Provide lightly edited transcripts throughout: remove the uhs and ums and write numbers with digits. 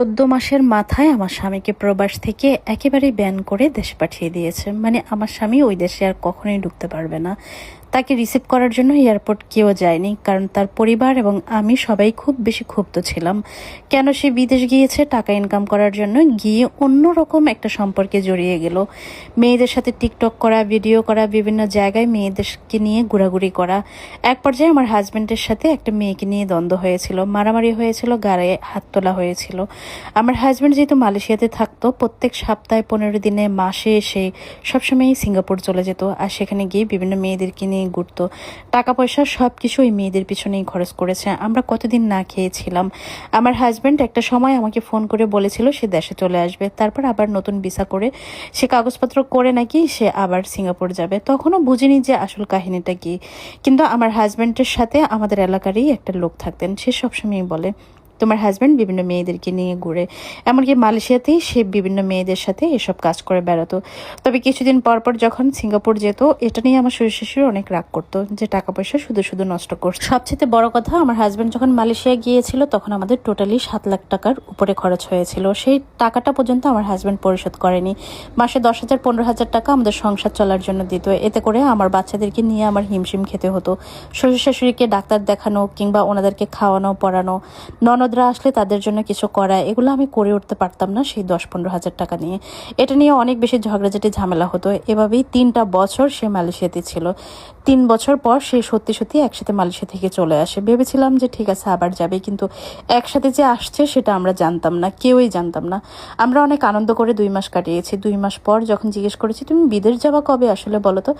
১৪ মাসের মাথায় আমার স্বামীকে প্রবাস থেকে একেবারেই ব্যান করে দেশে পাঠিয়ে দিয়েছে। মানে আমার স্বামী ওই দেশে আর কখনোই ঢুকতে পারবে না। তাকে রিসিভ করার জন্য এয়ারপোর্ট কেউ যায়নি, কারণ তার পরিবার এবং আমি সবাই খুব বেশি ক্ষুব্ধ ছিলাম। কেন সে বিদেশ গিয়েছে টাকা ইনকাম করার জন্য, গিয়ে অন্যরকম একটা সম্পর্কে জড়িয়ে গেল। মেয়েদের সাথে টিকটক করা, ভিডিও করা, বিভিন্ন জায়গায় মেয়েদেরকে নিয়ে ঘোরাঘুরি করা। এক পর্যায়ে আমার হাজব্যান্ডের সাথে একটা মেয়েকে নিয়ে দ্বন্দ্ব হয়েছিল, মারামারি হয়েছিল, গায়ে হাত তোলা হয়েছিল। আমার হাজব্যান্ড যেহেতু মালয়েশিয়াতে থাকতো, প্রত্যেক সপ্তাহে 15 দিনে মাসে এসে সবসময় সিঙ্গাপুর চলে যেত, আর সেখানে গিয়ে বিভিন্ন মেয়েদেরকে নিয়ে ঘুরতো। টাকা পয়সা সব কিছু ওই মেয়েদের পিছনেই খরচ করেছে। আমরা কতদিন না খেয়েছিলাম। আমার হাজব্যান্ড একটা সময় আমাকে ফোন করে বলেছিল সে দেশে চলে আসবে, তারপর আবার নতুন ভিসা করে সে কাগজপত্র করে নাকি সে আবার সিঙ্গাপুর যাবে। তখনও বুঝিনি যে আসল কাহিনীটা কি। কিন্তু আমার হাজব্যান্ডের সাথে আমাদের এলাকারই একটা লোক থাকতেন, সে সবসময়ই বলে তোমার হাজব্যান্ড বিভিন্ন মেয়েদেরকে নিয়ে ঘুরে। এমনকি মালয়েশিয়াতেই সে বিভিন্ন মেয়েদের সাথে এসব কাজ করে বেড়াতো। তবে কিছুদিন পর পর যখন সিঙ্গাপুর যেত, এটা নিয়ে আমার শ্বশুর শাশুড়ি অনেক রাগ করতো যে টাকা পয়সা শুধু শুধু নষ্ট করছে। সবচেয়ে বড় কথা, আমার হাজব্যান্ড যখন মালয়েশিয়া গিয়েছিল তখন আমাদের টোটালি 7 লাখ টাকার উপরে খরচ হয়েছিল। সেই টাকাটা পর্যন্ত আমার হাজব্যান্ড পরিশোধ করেনি। মাসে 10,000 15,000 টাকা আমাদের সংসার চলার জন্য দিত। এতে করে আমার বাচ্চাদেরকে নিয়ে আমার হিমশিম খেতে হতো। শ্বশুর শাশুড়িকে ডাক্তার দেখানো কিংবা ওনাদেরকে খাওয়ানো পড়ানো, ননদরা আসলে তাদের জন্য কিছু করা, এগুলো আমি করে উঠতে পারতাম না সেই 10-15 হাজার টাকা নিয়ে। এটা নিয়ে অনেক বেশি ঝগড়াঝাটি ঝামেলা হতো। এভাবেই 3টা বছর সে মালয়েশিয়াতে ছিল। 3 বছর পর সে সত্যি সত্যি একসাথে মালয়েশিয়া থেকে চলে আসে। ভেবেছিলাম যে ঠিক আছে আবার যাবে, কিন্তু একসাথে যে আসছে সেটা আমরা জানতাম না, কেউই জানতাম না। আমরা অনেক আনন্দ করে 2 মাস কাটিয়েছি। 2 মাস পর যখন জিজ্ঞেস করেছি তুমি বিদেশ যাবা কবে আসলে বলো তো,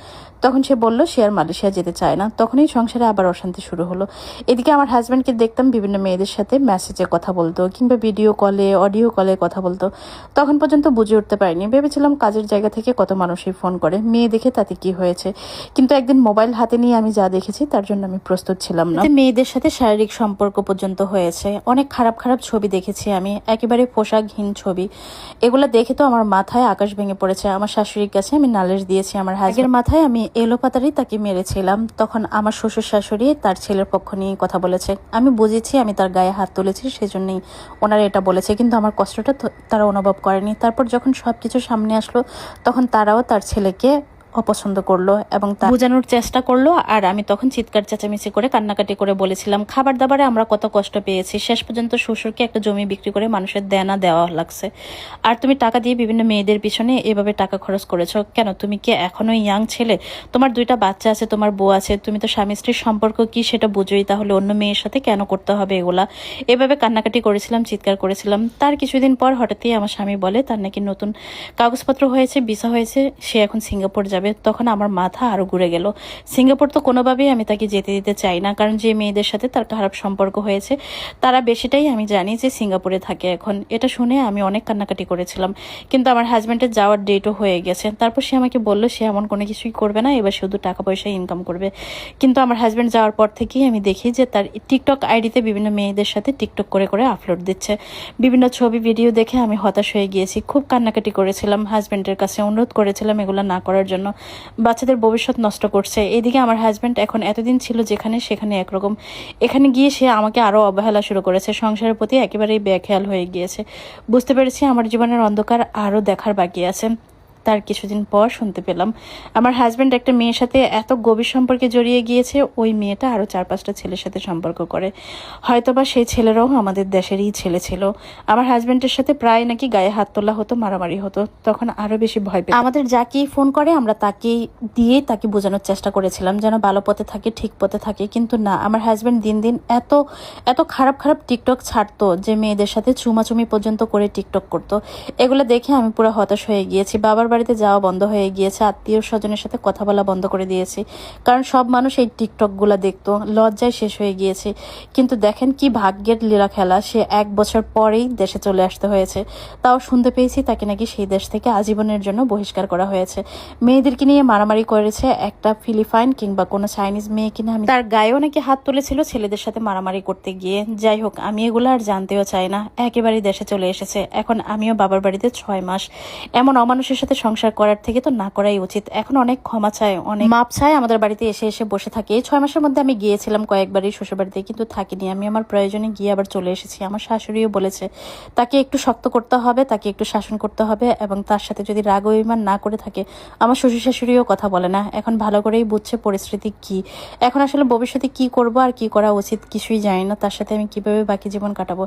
তখন সে বলল সে আর মালয়েশিয়া যেতে চায় না। তখনই সংসারে আবার অশান্তি শুরু হলো। এদিকে আমার হাজব্যান্ডকে দেখতাম বিভিন্ন মেয়েদের সাথে মেসেজে কথা বলতো কিংবা ভিডিও কলে, অডিও কলে কথা বলতো। তখন পর্যন্ত বুঝে উঠতে পারিনি, ভেবেছিলাম কাজের জায়গা থেকে কত মানুষই ফোন করে, মেয়ে দেখে তাতে কি হয়েছে। কিন্তু একদিন মোবাইল হাতে নিয়ে আমি যা দেখেছি তার জন্য আমি প্রস্তুত ছিলাম না। মেয়েদের সাথে শারীরিক সম্পর্ক পর্যন্ত হয়েছে। অনেক খারাপ খারাপ ছবি দেখেছি আমি, একেবারে পোশাকহীন ছবি। এগুলো দেখে তো আমার মাথায় আকাশ ভেঙে পড়েছে। আমার শাশুড়ির কাছে আমি নালিশ দিয়েছি। আমার হাজের মাথায় আমি এলোপাতারি তাকে মেরেছিলাম। তখন আমার শ্বশুর শাশুড়ি তার ছেলের পক্ষ নিয়ে কথা বলেছে। আমি বুঝেছি আমি তার গায়ে হাত তুলেছি, সেজন্যই ওনারা এটা বলেছে, কিন্তু আমার কষ্টটা তারা অনুভব করেনি। তারপর যখন সবকিছু সামনে আসলো তখন তারাও তার ছেলেকে অপছন্দ করলো এবং তা বোঝানোর চেষ্টা করলো। আর আমি তখন চিৎকার চেঁচামেচি করে কান্নাকাটি করে বলেছিলাম খাবার দাবারে আমরা কত কষ্ট পেয়েছি, শেষ পর্যন্ত শ্বশুরকে একটা জমি বিক্রি করে মানুষের দেনা দেওয়া লাগছে, আর তুমি টাকা দিয়ে বিভিন্ন মেয়েদের পিছনে এভাবে টাকা খরচ করেছো কেন? তুমি কি এখনো ইয়াং ছেলে? তোমার 2টা বাচ্চা আছে, তোমার বউ আছে, তুমি তো স্বামী স্ত্রীর সম্পর্ক কি সেটা বুঝোই, তাহলে অন্য মেয়ের সাথে কেন করতে হবে এগুলা? এভাবে কান্নাকাটি করেছিলাম, চিৎকার করেছিলাম। তার কিছুদিন পর হঠাৎই আমার স্বামী বলে তার নাকি নতুন কাগজপত্র হয়েছে, ভিসা হয়েছে, সে এখন সিঙ্গাপুর যাবে। তখন আমার মাথা আরো ঘুরে গেল। সিঙ্গাপুর তো কোনোভাবেই আমি তাকে যেতে দিতে চাই না, কারণ যে মেয়েদের সাথে তার খারাপ সম্পর্ক হয়েছে তারা বেশিটাই আমি জানি যে সিঙ্গাপুরে থাকে এখন। এটা শুনে আমি অনেক কান্নাকাটি করেছিলাম। কিন্তু আমার হাজব্যান্ডের যাওয়ার ডেটও হয়ে গেছে। তারপর সে আমাকে বললো সে এমন কোনো কিছুই করবে না, এবার শুধু টাকা পয়সা ইনকাম করবে। কিন্তু আমার হাজব্যান্ড যাওয়ার পর থেকেই আমি দেখি যে তার টিকটক আইডিতে বিভিন্ন মেয়েদের সাথে টিকটক করে করে আপলোড দিচ্ছে। বিভিন্ন ছবি ভিডিও দেখে আমি হতাশ হয়ে গিয়েছি, খুব কান্নাকাটি করেছিলাম, হাজব্যান্ডের কাছে অনুরোধ করেছিলাম এগুলো না করার জন্য। বাচ্চাদের ভবিষ্যৎ নষ্ট করছে। এদিকে আমার হাজব্যান্ড এখন এতদিন ছিল যেখানে সেখানে একরকম, এখানে গিয়ে সে আমাকে আরো অবহেলা শুরু করেছে, সংসারের প্রতি একেবারেই বেখেয়াল হয়ে গিয়েছে। বুঝতে পেরেছি আমার জীবনের অন্ধকার আরো দেখার বাকি আছে। তার কিছুদিন পর শুনতে পেলাম আমার হাজব্যান্ড একটা মেয়ের সাথে এত গভীর সম্পর্কে জড়িয়ে গিয়েছে, ওই মেয়েটা আরো 4-5টা ছেলের সাথে সম্পর্ক করে। হয়তোবা সেই ছেলেরাও আমাদের দেশেরই ছেলে ছিল। আমার হাজব্যান্ডের সাথে প্রায় নাকি গায়ে হাত তোলা হতো, মারামারি হতো। তখন আরো বেশি ভয় পেত। আমাদের যাকেই ফোন করে আমরা তাকেই দিয়ে তাকে বোঝানোর চেষ্টা করেছিলাম যেন ভালো পথে থাকে, ঠিক পথে থাকে, কিন্তু না, আমার হাজব্যান্ড দিন দিন এত এত খারাপ খারাপ টিকটক ছাড়তো যে মেয়েদের সাথে চুমাচুমি পর্যন্ত করে টিকটক করতো। এগুলো দেখে আমি পুরো হতাশ হয়ে গিয়েছি। বাবার বাড়িতে যাওয়া বন্ধ হয়ে গিয়েছে, আত্মীয় স্বজনের সাথে কথা বলা বন্ধ করে দিয়েছি, কারণ সব মানুষ এই টিকটকগুলো দেখতো। লজ্জায় শেষ হয়ে গিয়েছে। কিন্তু দেখেন কি ভাগ্যের লীলা খেলা, সে 1 বছর পরেই দেশে চলে আসতে হয়েছে। তাও শুনতে পেয়েছি তাকে নাকি সেই দেশ থেকে আজীবনের জন্য বহিষ্কার করা হয়েছে। মেয়েদেরকে নিয়ে মারামারি করেছে, একটা ফিলিপাইন কিংবা কোনো চাইনিজ মেয়ে কিনা আমি তার গায়েও নাকি হাত তুলেছিল ছেলেদের সাথে মারামারি করতে গিয়ে। যাই হোক, আমি এগুলো আর জানতেও চাই না, একেবারেই দেশে চলে এসেছে। এখন আমিও বাবার বাড়িতে 6 মাস। এমন অমানুষের সাথে সংসার করার থেকে তো না করাই উচিত। এখন অনেক ক্ষমা চায়, অনেক মাপ চায়, আমাদের বাড়িতে এসে এসে বসে থাকে। এই 6 মাসের মধ্যে আমি গিয়েছিলাম কয়েকবারই শ্বশুর বাড়িতে, কিন্তু থাকিনি। আমি আমার প্রয়োজনে গিয়ে আবার চলে এসেছি। আমার শাশুড়িও বলেছে তাকে একটু শক্ত করতে হবে, তাকে একটু শাসন করতে হবে, এবং তার সাথে যদি রাগ অভিমান না করে থাকে। আমার শ্বশুর শাশুড়িও কথা বলে না, এখন ভালো করেই বুঝছে পরিস্থিতি কি। এখন আসলে ভবিষ্যতে কি করব আর কি করা উচিত কিছুই জানি না। তার সাথে আমি কিভাবে বাকি জীবন কাটাবো।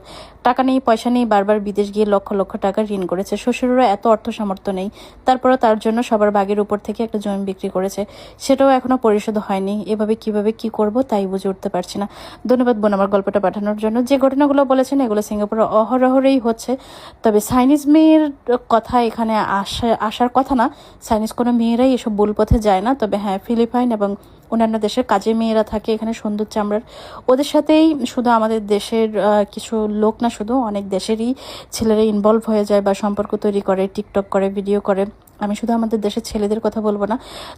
টাকা নেই, পয়সা নেই, বারবার বিদেশ গিয়ে লক্ষ লক্ষ টাকা ঋণ করেছে। শ্বশুরেরও এত অর্থ সামর্থ্য নেই, তারপরেও তার জন্য সবার ভাগের উপর থেকে একটা জমি বিক্রি করেছে, সেটাও এখনো পরিশোধ হয়নি। এভাবে কিভাবে কি করব তাই বুঝে উঠতে পারছি না। ধন্যবাদ বোন আমার গল্পটা পাঠানোর জন্য। যে ঘটনাগুলো বলেছেন এগুলো সিঙ্গাপুরে অহরহরেই হচ্ছে, তবে চাইনিজ মেয়ের কথা এখানে আসার কথা না। চাইনিজ কোনো মেয়েরাই এসব ভুল পথে যায় না। তবে হ্যাঁ, ফিলিপাইন এবং অন্যান্য দেশের কাজের মেয়েরা থাকে এখানে সুন্দর চামড়ার, ওদের সাথেই শুধু আমাদের দেশের কিছু লোক না, শুধু অনেক দেশেরই ছেলেরা ইনভলভ হয়ে যায় বা সম্পর্ক তৈরি করে, টিকটক করে, ভিডিও করে। আমি শুধু আমাদের দেশের ছেলেদের কথা বলবো না।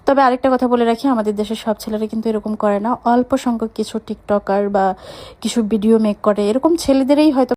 তবে আরেকটা কথা বলে রাখি, আমাদের দেশের সব ছেলেরা কিন্তু এরকম করে না। অল্প সংখ্যক কিছু টিকটকার বা কিছু ভিডিও মেক করে এরকম ছেলেদেরই হয়তো